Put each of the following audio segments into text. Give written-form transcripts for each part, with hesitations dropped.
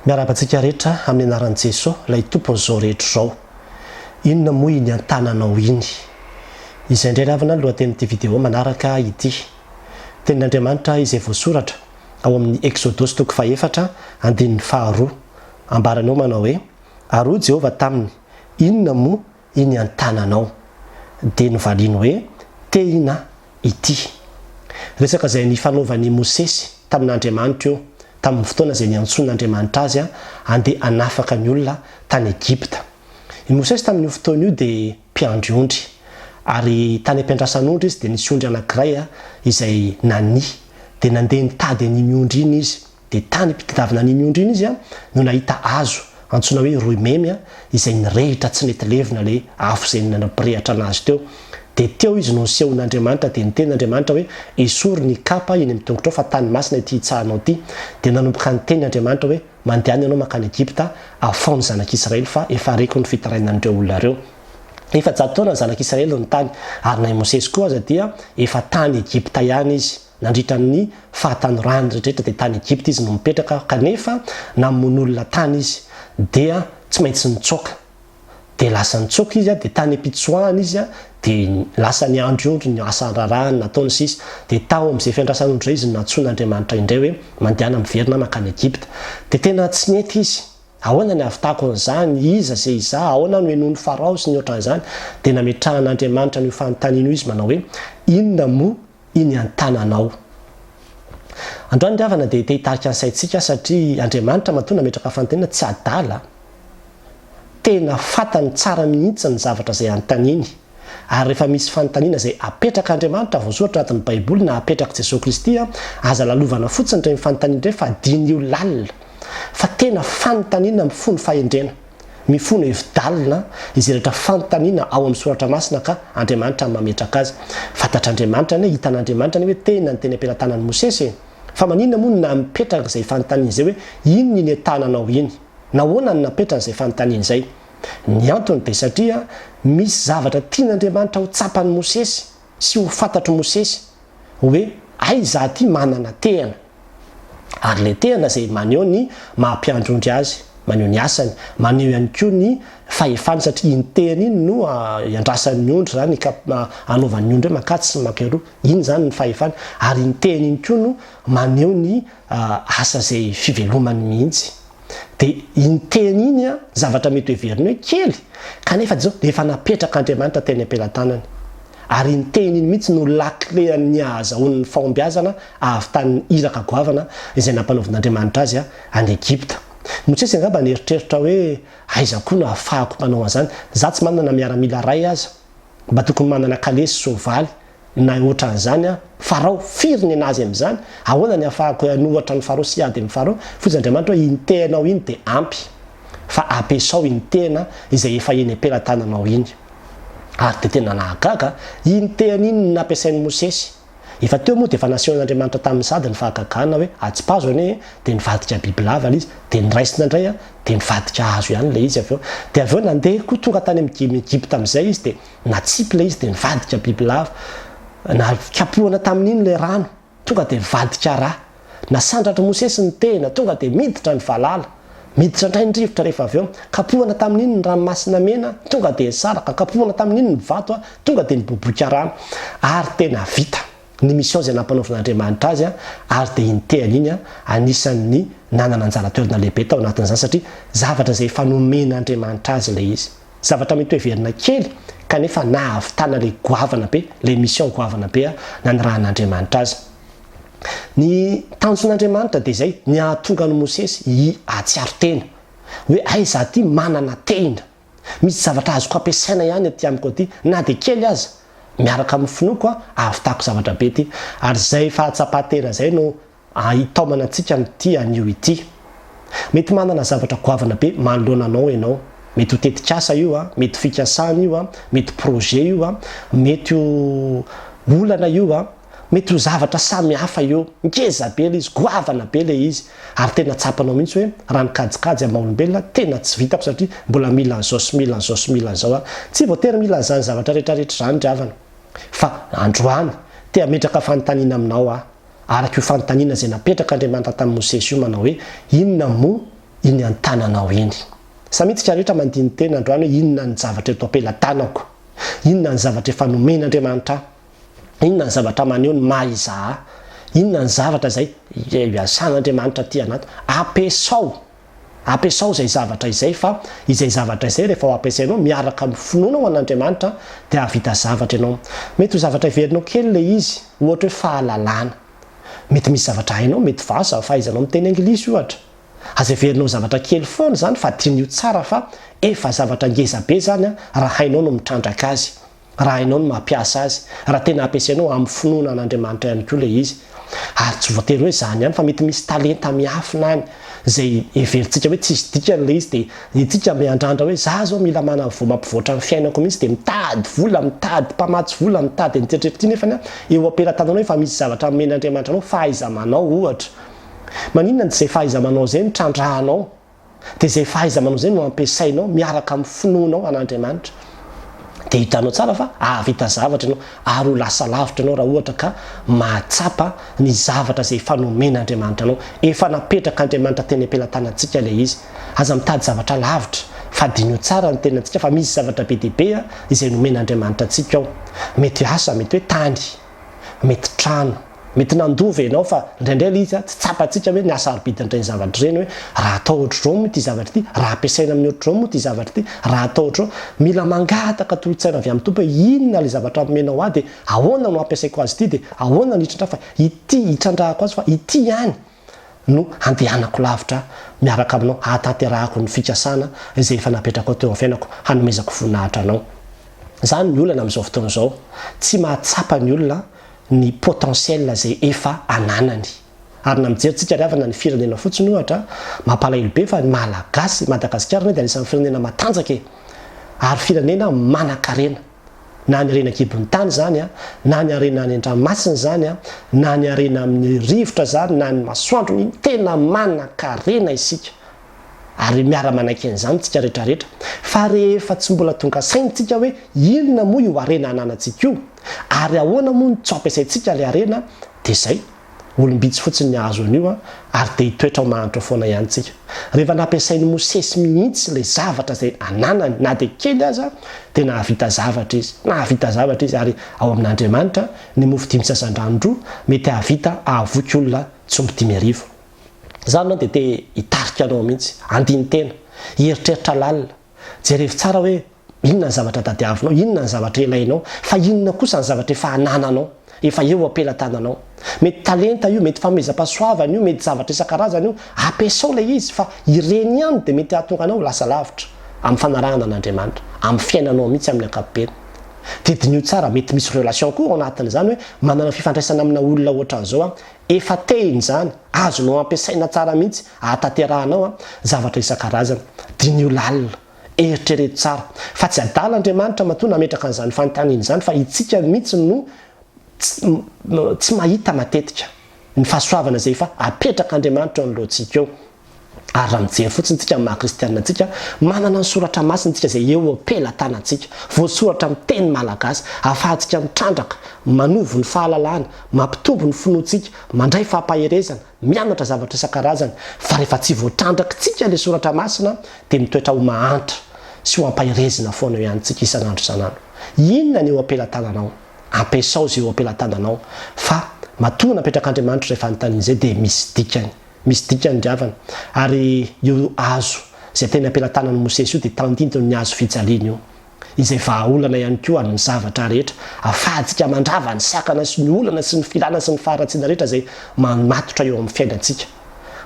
Miarabantsika rehetra amin'ny anaran'i Jesosy, ilay tompon'izao rehetra izao. Inona moa iny an-tananao iny? Izay indray ravina ny lohatenin'ity vidéo manaraka ity. Tenin'Andriamanitra izay voasoratra ao amin'ny Eksodosy 4:4 ambaranao manao hoe: "Aro Jehovah taminy, inona moa iny an-tananao?" Dia novaliany hoe: "Tehina ity." Resaka izay nifanaovan'i Mosesy tamin'Andriamanitra eo, tamin'ny fotoana izay niantson'Andriamanitra azy andeha hanafaka ny olona tany Egypta. I Mosesy tamin'io fotoana io dia mpiandry ondry, ary tany ampiandrasan'ondry izy dia nisy ondry anankiray izay nany, dia nandeha nitady an'iny ondry iny izy. Dia tany mpitadiavana an'iny ondry iny izy no nahita hazo antsoina hoe roimemy izay nirehitra tsy nety levina ilay afo izay nanapirehitra anazy teo. Dia teo izy no nisehon'Andriamanitra, dia niten'Andriamanitra hoe esory ny kapa eny amin'ny tongotrao fa tany masina ity hitsahanao ity. Dia nanomboka niten'Andriamanitra hoe mandehana ianao makany Egypta ahafaony ny zanak'Israely fa efa reko ny fitarainan'ireo olona ireo. Efa 100 taona ny zanak'Israely ny tany, ary na i Mosesy koa aza dia efa tany Egypta ihany izy. Nandritra ny fahatanorany rehetra dia tany Egypta izy no mipetraka, kanefa namono olona tany izy dia tsy maintsy nitsoaka. Dia lasa nitsoaka izy dia tany am-pitsoahany izy dia lasa ny andro ondry ny asa rarahany nataony sisy. Dia tao amin'izay fiandrasan'ondry izy natson'Andriamanitra indray hoe mandehana miverina makany Egypta. Dia tena tsy nety izy. Ahoana ny avitako an'izany, iza izay iza, ahoana no henon'ny Farao sy ny ohatran'izany. Dia nametrahan'Andriamanitra ny fanontaniana izy manao hoe: "Inona moa iny an-tananao?" Androany ny havana dia te-hitarika ny saintsika satria Andriamanitra matoa nametraka fanontaniana tsy adala. Tena fantany tsara mihitsy ny zavatra izay antaniny, ary rehefa misy fanontaniana izay apetraka Andriamanitra voasoratra anatin'ny Baiboly na apetraka Jesosy Kristy aza lalovana fotsiny ireny fanontaniana ireny fa dinio lalina. Fa tena fanontaniana mifono fahendrena, mifono hevi-dalina izay rehetra fanontaniana ao amin'ny soratra masina ka Andriamanitra mametraka azy. Fantatr'Andriamanitra ny hitan'Andriamanitra ny hoe tena ny teny ampelantanan'i Mosesy, fa maninona moa na mipetraka izay fanontaniana izay hoe inona iny an-tananao iny? Nahoana ny napetraka izay fanontaniana izay? Ny antony dia satria misy zavatra tian'Andriamanitra ho tsapan'i Mosesy sy ho fantatry Mosesy hoe aiza aty manana tehina, ary le tehina izay maneho ny mampiandry ondry azy, maneho ny asany, maneho ihany koa ny fahefany, satria iny tehina iny no iandrasan'ny ondry zany anaovan'ny ondry hoe makatsy sy makaroa, iny zany ny fahefany. Ary iny tehina iny koa no maneho ny asa izay fivelomany mihitsy. Dia iny tehina iny zavatra mety heveriny hoe kely, kanefa zao dia efa napetraka Andriamanitra teny ampelantanany. Ary iny tehina iny mihitsy no laklean'ny ahazahoan'ny fahombiazana avy tany iraka goavana izay nampanaovin'Andriamanitra azy any Egypta. Mosesy angamba nieritreritra hoe aiza koa no ahafahako manao an'izany, za tsy manana miaramila ray aza, mba tokony manana kalesy soavaly na ohatran'izany. Farao firy ny anazy amin'izany, ahoana ny ahafahako hanohatra ny Farao sy ady amin'ny Farao? Fotsiny Andriamanitra hoe iny tehinao iny dia ampy, fa ampiasao iny tehina izay efa eny ampelantananao iny. Ary dia tena nahagaga, iny tehina iny no nampiasain'i Mosesy. Efa teo moa dia efa nasehon'Andriamanitra tamin'ny sady ny fahakakana hoe atsipazo anie dia nivadika biby lava izy, dia niraisina indray dia nivadika hazo ihany ilay izy. Dia avy eo nandeha koa tonga tany amin'ny Egypta amin'izay izy dia natsipy ilay izy dia nivadika biby lava. Nakapohana tamin'iny ilay rano, tonga dia vadika rà. Nasandratra Mosesy ny tehina, tonga dia miditra ny valala, miditra indray ny rivotra rehefa avy eo. Kapohana tamin'iny ny ranomasina mena, tonga dia saraka. Kapohana tamin'iny ny vato, tonga dia niboboka rano. Ary tena vita ny mission izay nampanaovin'Andriamanitra azy, ary dia iny tehina iny anisan'ny nanana anjara toerana lehibe tao anatin'izany, satria zavatra izay efa nomen'Andriamanitra azy ilay izy. Zavatra mety heverina kely, kanefa nahavitana ilay goavana be, ilay mission goavana be nanirahan'Andriamanitra azy. Ny tanjon'Andriamanitra dia izay ny ahatonga ny Mosesy atsiaro tena hoe aiza aty manana tehina, misy zavatra azoko ampiasaina ihany aty amiko aty, na dia kely aza, miaraka amin'ny finoko ahavitako zavatra be ty. Ary izay fahatsapatena izay no hitaomana antsika n'ity anio ity. Mety manana zavatra goavana be manoloana anao ianao, mety ho tetikasa io, mety fikasana io, mety projet io, mety ho olana io, mety ho zavatra samy hafa io, ngeza be ilay izy, goavana be ilay izy. Ary tena tsapanao mihitsy hoe raha nikajikajy amin'ny olombelona tena tsy vitako, satria mbola mila an'izao sy mila an'izao sy mila an'izao. Tsy voatery mila an'izany zavatra rehetrarehetra izany dravana, fa androany te hametraka fanontaniana aminao araka io fanontaniana izay napetraka Andriamanitra tamin'i Mosesy io manao hoe inona moa iny an-tananao iny. Samitsika rehetra mandiny tena androany hoe inona ny zavatra eto ampelantanako, inona ny zavatra efa nomen'Andriamanitra, inona ny zavatra maneho ny maha-izaha, inona ny zavatra zay iasan'Andriamanitra ty anato. Ampiasao zay zavatra izay, fa izay zavatra izay rehefa ho ampiasainao miaraka amin'ny finoana ho an'Andriamanitra dia havita zavatra ianao. Mety ho zavatra iverinao kely le izy, ohatra hoe fahalalana. Mety misy zavatra hainao, mety vasa fahaizanao miteny anglisy ohatra. Aza iverinao zavatra kely foana zany fa dinio tsara fa efa zavatra ngeza be zany raha hainao no mitrandraka azy, raha hainao no mampiasa azy, raha tena ampiasainao amin'ny finoana an'Andriamanitra ihany koa le izy. Ary tsy voatery hoe zany ihany fa mety misy talenta miafina any zay everintsika hoe tsisy dikany le izy, dia itsika miandrandra hoe za zao mila manana mampivoatra ny fiainako mihitsy, dia mitady vola, mitady mpamatsy vola, mitady nitretrety nefany eo ampelantananao hoe fa misy zavatra men'Andriamanitra anao, fahaiza-manao ohatra. Maninona zay fahaiza-manao zay nitrandrahanao, dia zay fahaiza-manao zay no ampiasainao miaraka amin'ny finoanao an'Andriamanitra. Dia hitanao tsara fa ahavita zavatra ianao, ary ho lasa lavitra ianao raha ohatra ka mahatsapa ny zavatra zay efa nomen'Andriamanitra anao. Efa napetraka Andriamanitra teny ampelantanantsika le izy. Aza mitady zavatra lavitra, fa dinio tsara ny tenantsika fa misy zavatra be dibe izay nomen'Andriamanitra antsika ao. Mety asa, mety hoe tany, mety trano, mety nandova ianao fa indraindray le izy tsy tsapantsika hoe ny asa arbidin'ireny zavatra ireny hoe raha atao ohatr'izao moa ty zavatra ty, raha ampiasaina amin'ny ohatr'izao moa ty zavatra ty, raha atao ohatr'izao. Mila mangataka tolotsaina avy amin'ny tompo hoe inona le zavatra menao ahy, dia ahoana no ampiasaiko azy ty, dia ahoana no hitrandraha fa ity hitrandrahako azy, fa ity ihany no andehanako lavitra miaraka aminao, hahatanterahako ny fikasana izay efa napetraka teo amin'ny fiainako, hanomezako voninahitra anao. Zany ny olana amin'izao fotoana izao tsy mahatsapa ny olona ny potentiel zay efa ananany. Ary na mijery ry havana ny firenena fotsiny ohatra, mampalahelo be fa ny Malagasy, Madagasikara dia anisan'ny firenena matanjaka ary firenena manan-karena, na ny harena kibon'ny tany zany, na ny harena any an-dranomasina zany, na ny harena amin'ny rivotra zany, na ny masoandro, ny tena manan-karena isika. Ary miara-manaiky an'izany tsika rehetrarehetra. Fa rehefa tsy mbola tonga saintsika hoe inona moa io harena ananantsika io, ary ahoana moa tsy ampiasaintsika le harena, dia izay olombitsy fotsiny ny ahazo an'io, ary dia hitoetra ho mahantra foana ihany tsika. Rehefa nampiasainy Mosesy mihitsy le zavatra zay ananany, na dia kely aza, dia nahavita zavatra izy, ary ao amin'Andriamanitra ny mofo 5 sasan-drano mety ahavita ahavoky olona tsy omby 10,000. Zany dia te hitarika anao mihitsy, andiny tena, hieritreritra lalina, jerevi tsara hoe inona ny zavatra tadiavinao, inona ny zavatra ilainao, fa inona kosa ny zavatra efa anananao, efa eo ampelantananao. Mety talenta io, mety famezam-pahasoavana io, mety zavatra isan-karazany io, ampiasao le izy, fa ireny ihany dia mety ahatonga anao lasa lavitra amin'ny fanarahana an'Andriamanitra, amin'ny fiainanao mihitsy amin'ny ankapobeny. Dia dinio tsara, mety misy relation koa ao anatin'izany hoe manana fifandraisana amina olona ohatra an'izao, efa tehiny zany, azonao ampiasaina tsara mihitsy, ahataterahanao zavatra isan-karazany. Dinio lalina, eritrereto tsara, fa tsy adala Andriamanitra matoa nametraka an'izany fanontaniana izany, fa itsika mihitsy no tsy mahita matetika ny fahasoavana zay efa apetraka Andriamanitra eo alohantsika eo. Ary raha mijery fotsiny tsika maha kristianina antsika, manana ny soratra masina tsika zay eo ampelantanantsika, voasoratra amin'ny teny malagasy, ahafahantsika mitrandraka, manovo ny fahalalana, mampitombo ny finoantsika, mandray fahampaherezana, mianatra zavatra isan-karazany. Fa rehefa tsy voatrandraka tsika le soratra masina, dia mitoetra ho mahantra sy ho ampaherezana foana eo ihany tsika isan'andro isan'andro. Inona ny eo ampelantananao? Ampiasao zay eo ampelantananao, fa matoa napetrak'Andriamanitra rehefa anontaniana izay dia misy dikany. Misy dikany ry havana. Ary io hazo zay teny ampelantanan'ny Mosesy io dia tandintony ny hazo fijaliana io, izay vahaolana ihany koa amin'ny zavatra rehetra, ahafahantsika mandrava ny sakana sy ny olana sy ny filana sy ny faharatsiana rehetra zay mamatotra eo amin'ny fiainantsika.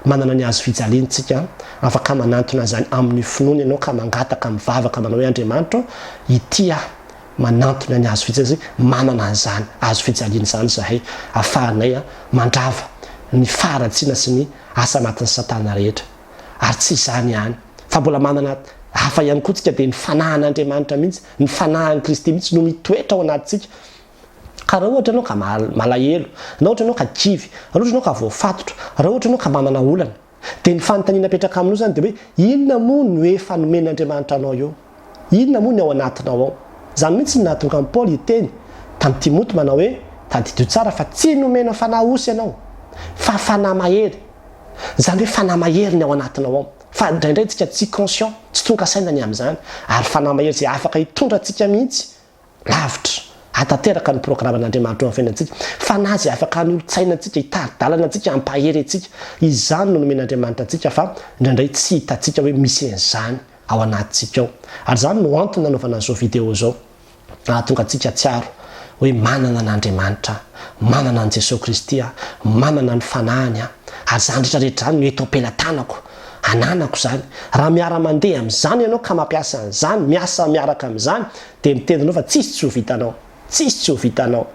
Manana ny hazo fijaliantsika, afaka manantona zany amin'ny finoana ianao ka mangataka mivavaka manao hoe Andriamanitra, ity manantona ny hazo fijaliana, manana an'izany hazo fijaliana izany zahay, ahafahanay mandrava ny faharatsiana sy ny asa matin'ny satana rehetra. Ary tsy izany ihany, fa mbola manana hafa ihany koa tsika dia ny fanahan'Andriamanitra mihitsy, ny fanahan'i Kristy mihitsy no mitoetra ao anatintsika. Ka raha ohatra ianao ka malahelo, raha ohatra ianao ka kivy, raha ohatra ianao ka voafatotra, raha ohatra ianao ka manana olana, dia ny fanontaniana apetraka aminao zany dia hoe inona moa no efa nomen'Andriamanitra anao eo? Inona moa ny ao anatinao ao? Zany mihitsy ny nahatonga an'i Paoly hiteny tamin'ny Timoty manao hoe tadidio tsara fa tsy nomena fanahy osy ianao, fa fanahy mahery. Zany hoe fanahy mahery ny ao anatinao ao, fa indraindray tsika tsy conscient tsy tonga sainany amin'izany ary fanamahery zay afaka hitondra atsika mihitsy lavitra atateraka ny programan'Andriamanitra eo amin'ny fiainantsika fa nazy afaka hanolo-tsaina antsika hitary-dalana antsika hampahery antsika izany no nomen'Andriamanitra antsika fa indraindray tsy hitantsika hoe misy an'izany ao anatintsika ao ary zany no antony nanaovana an'izao vidéo zao tonga antsika tsiaro hoe manana an'Andriamanitra manana an' Jesosy Kristy manana ny fanahiny ary zany rehetrarehetra zany no eto ampelantanako ananako zany raha miara-mandeha amin'izany ianao ka mampiasa an'izany miasa miaraka amin'izany dia mitendinao fa tsisy tsy ho vitanao tsisy tsy ho vitanao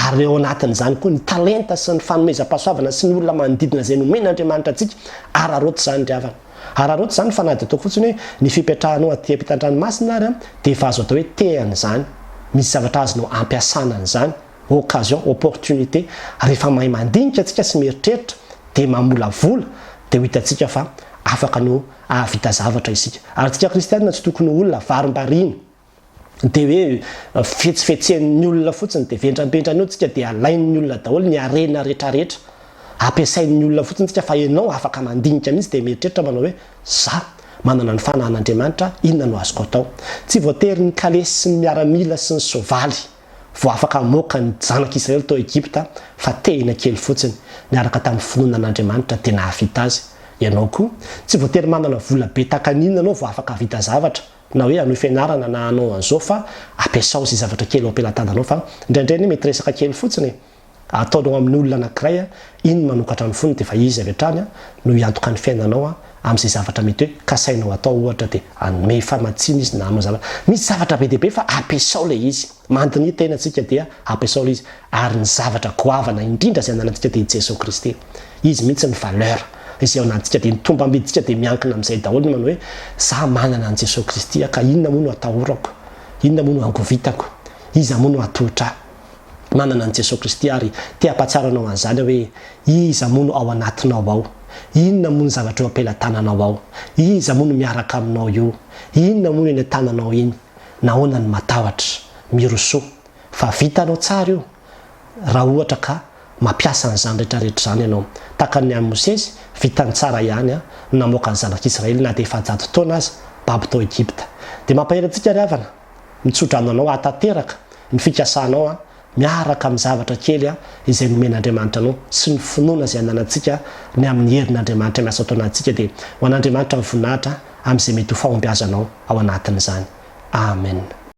ary eo anatin'izany koa ny talenta sy ny fanomezam-pahasoavana sy ny olona manodidina zay nomen'Andriamanitra antsika araroty zany ry havana araroty zany fa nady ataoko fotsiny hoe ny fipetrahanao aty ampitan-dranomasina ary dia efa azo atao hoe tehan'izany misy zavatra azonao ampiasana an'izany occasion opportunité rehefa mahay mandinika atsika sy mieritreritra dia mamolavola dia ho hitantsika fa afaka no avita zavatra isika ary tsika kristianina tsy tokony olona varimbariny dia hoe fetsifetsehan'ny olona fotsiny dia vendrambendrany eo tsika dia alain'ny olona daholo ny arena rehetrarehetra ampiasain'ny olona fotsiny tsika fa ianao afaka mandinika mihitsy dia mieritreritra manao hoe za manana ny fanahan'Andriamanitra inona no azoko atao tsy voatery ny kalesy sy ny miaramila sy ny sovaly vo afaka moka ny zanak'Israely tao Egypta fa Tehina kely fotsiny miaraka tamin'ny finoanan'Andriamanitra dia nahavita azy ianao koa tsy voatery manana vola be takanina anao vo afaka vita zavatra na hoe hanao fianarana na hanao an'izao fa ampiasao zay zavatra kely ao ampelantananao fa indraindray mety resaka kely fotsiny ataonao amin'ny olona anankiray iny manokatra ny foniny dia fa izy avy hatrany no hiantoka ny fiainanao amin'izay zavatra mety hoe kasainao atao ohatra dia anome famatsina izy na hanao zavatra misy zavatra be dia be fa ampiasao le izy mandiny tenantsika dia ampiasao le izy ary ny zavatra goavana indrindra zay ananantsika dia Jesosy Kristy izy mihitsy ny valeur izay ao anatintsika dia ny tomba ambiditsika dia miankina amin'izay daholo ny manao hoe za manana an' Jesosy Kristy ka inona moa no atahorako inona moa no angovitako iza moa no atohitra manana an' Jesosy Kristy ary tia ampahatsiaranao an'izany hoe iza moa no ao anatinao ao inona moa ny zavatra eo ampelantananao ao iza moa no miaraka aminao io inona moa no eny an-tananao iny nahoana ny matahotra miroso fa vitanao tsara io raha ohatra ka mampiasa an'izany rehetrarehetra zany ianao tahaka ny amin'ny Mosesy vitany tsara ihany namoaka ny zanak'Israely na dia efa 100 taona aza baby tao Egypta dia mampahery antsika ry havana mitsotra aminao atateraka ny fikasanao miaraka amin'ny zavatra kely izay nomen'Andriamanitra anao sy ny finoana izay ananantsika ny amin'ny herin'Andriamanitra miasa atao anatsika dia ho an'Andriamanitra ny voninahitra amin'izay mety ho fahombiazanao ao anatin'izany amen.